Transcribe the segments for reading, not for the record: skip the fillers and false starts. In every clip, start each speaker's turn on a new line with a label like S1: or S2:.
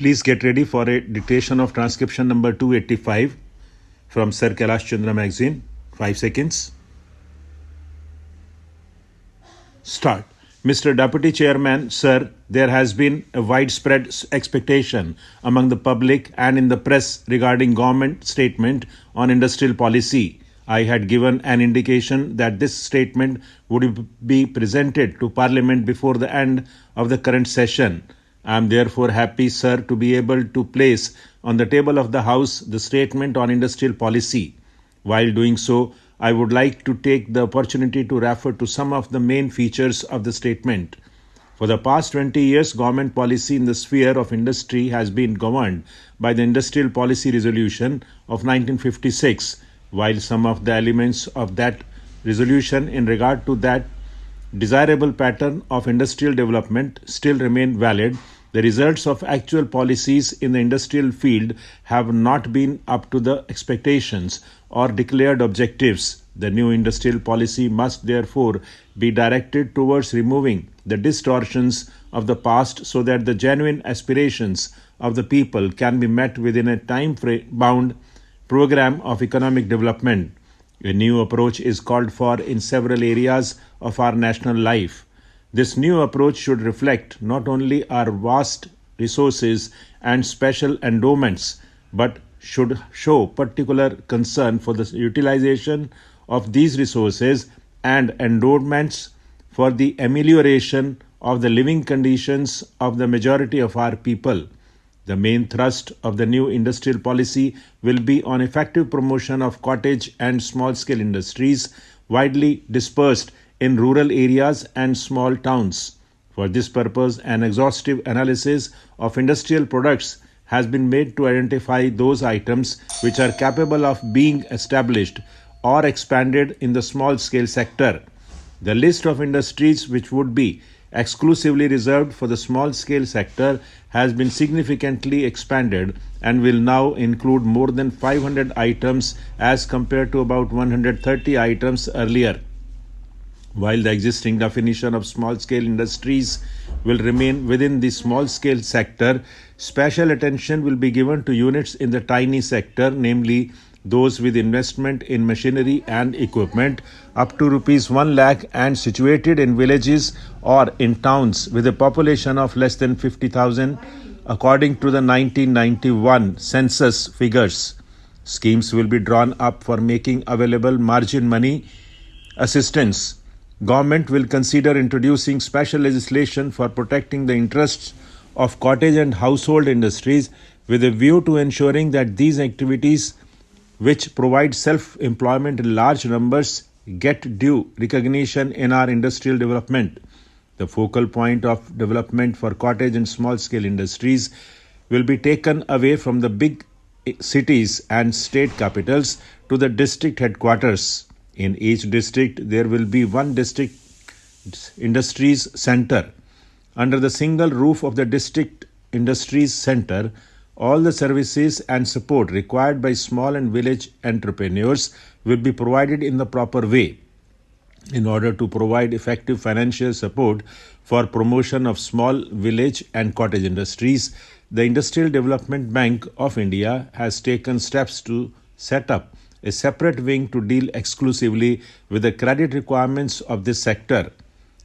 S1: Please get ready for a dictation of transcription number 285 from Sir Kailash Chandra magazine. 5 seconds. Start. Mr. Deputy Chairman, sir, there has been a widespread expectation among the public and in the press regarding government statement on industrial policy. I had given an indication that this statement would be presented to Parliament before the end of the current session. I am therefore happy, sir, to be able to place on the table of the House the statement on industrial policy. While doing so, I would like to take the opportunity to refer to some of the main features of the statement. For the past 20 years, government policy in the sphere of industry has been governed by the Industrial Policy Resolution of 1956, while some of the elements of that resolution in regard to that desirable pattern of industrial development still remain valid. The results of actual policies in the industrial field have not been up to the expectations or declared objectives. The new industrial policy must therefore be directed towards removing the distortions of the past so that the genuine aspirations of the people can be met within a time-bound program of economic development. A new approach is called for in several areas of our national life. This new approach should reflect not only our vast resources and special endowments, but should show particular concern for the utilization of these resources and endowments for the amelioration of the living conditions of the majority of our people. The main thrust of the new industrial policy will be on effective promotion of cottage and small-scale industries widely dispersed in rural areas and small towns. For this purpose, an exhaustive analysis of industrial products has been made to identify those items which are capable of being established or expanded in the small-scale sector. The list of industries which would be exclusively reserved for the small-scale sector has been significantly expanded and will now include more than 500 items as compared to about 130 items earlier. While the existing definition of small-scale industries will remain within the small-scale sector, special attention will be given to units in the tiny sector, namely those with investment in machinery and equipment up to rupees 1 lakh and situated in villages or in towns with a population of less than 50,000 according to the 1991 census figures. Schemes will be drawn up for making available margin money assistance. Government will consider introducing special legislation for protecting the interests of cottage and household industries with a view to ensuring that these activities, which provide self-employment in large numbers, get due recognition in our industrial development. The focal point of development for cottage and small-scale industries will be taken away from the big cities and state capitals to the district headquarters. In each district, there will be one district industries center. Under the single roof of the district industries center, all the services and support required by small and village entrepreneurs will be provided in the proper way. In order to provide effective financial support for promotion of small village and cottage industries, the Industrial Development Bank of India has taken steps to set up a separate wing to deal exclusively with the credit requirements of this sector.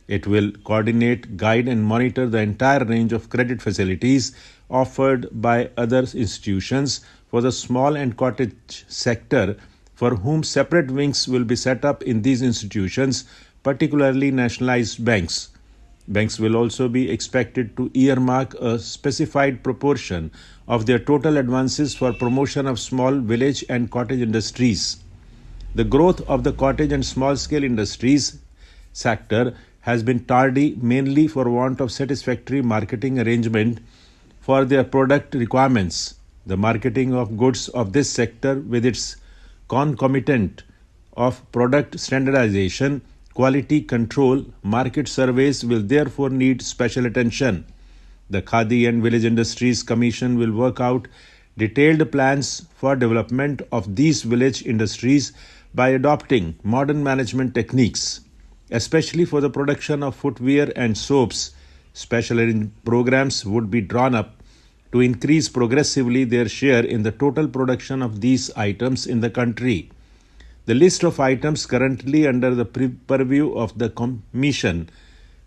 S1: It will coordinate, guide and monitor the entire range of credit facilities offered by other institutions for the small and cottage sector, for whom separate wings will be set up in these institutions, particularly nationalized banks. Banks will also be expected to earmark a specified proportion of their total advances for promotion of small village and cottage industries. The growth of the cottage and small-scale industries sector has been tardy mainly for want of satisfactory marketing arrangement for their product requirements. The marketing of goods of this sector with its concomitant of product standardization, quality control, market surveys will therefore need special attention. The Khadi and Village Industries Commission will work out detailed plans for development of these village industries by adopting modern management techniques, especially for the production of footwear and soaps. Special programs would be drawn up to increase progressively their share in the total production of these items in the country. The list of items currently under the purview of the Commission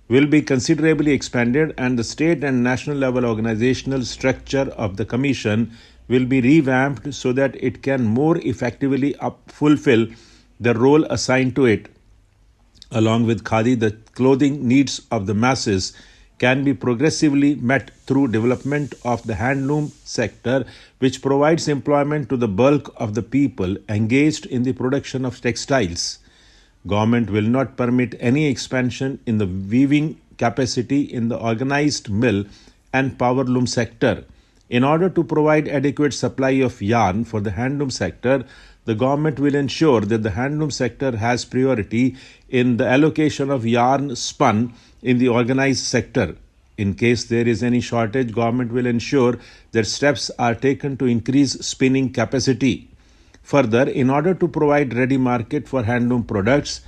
S1: will be considerably expanded, and the state and national level organizational structure of the Commission will be revamped so that it can more effectively fulfill the role assigned to it. Along with Khadi, the clothing needs of the masses can be progressively met through development of the handloom sector, which provides employment to the bulk of the people engaged in the production of textiles. Government will not permit any expansion in the weaving capacity in the organized mill and powerloom sector. In order to provide adequate supply of yarn for the handloom sector, the government will ensure that the handloom sector has priority in the allocation of yarn spun in the organized sector. In case there is any shortage, government will ensure that steps are taken to increase spinning capacity. Further, in order to provide ready market for handloom products,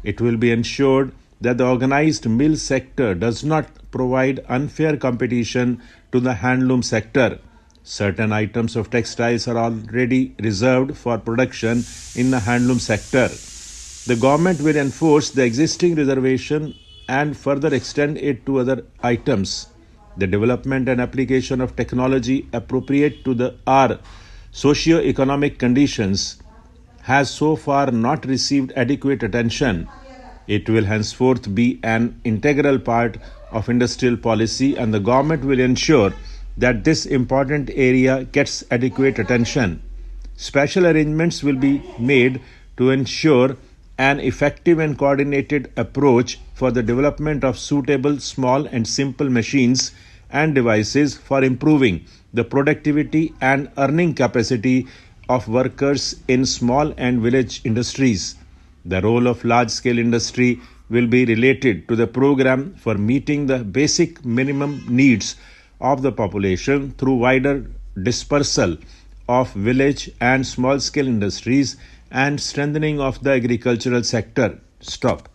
S1: it will be ensured that the organized mill sector does not provide unfair competition to the handloom sector. Certain items of textiles are already reserved for production in the handloom sector. The government will enforce the existing reservation and further extend it to other items. The development and application of technology appropriate to our socio-economic conditions has so far not received adequate attention. It will henceforth be an integral part of industrial policy, and the government will ensure that this important area gets adequate attention. Special arrangements will be made to ensure an effective and coordinated approach for the development of suitable small and simple machines and devices for improving the productivity and earning capacity of workers in small and village industries. The role of large-scale industry will be related to the program for meeting the basic minimum needs of the population through wider dispersal of village and small-scale industries and strengthening of the agricultural sector. Stop.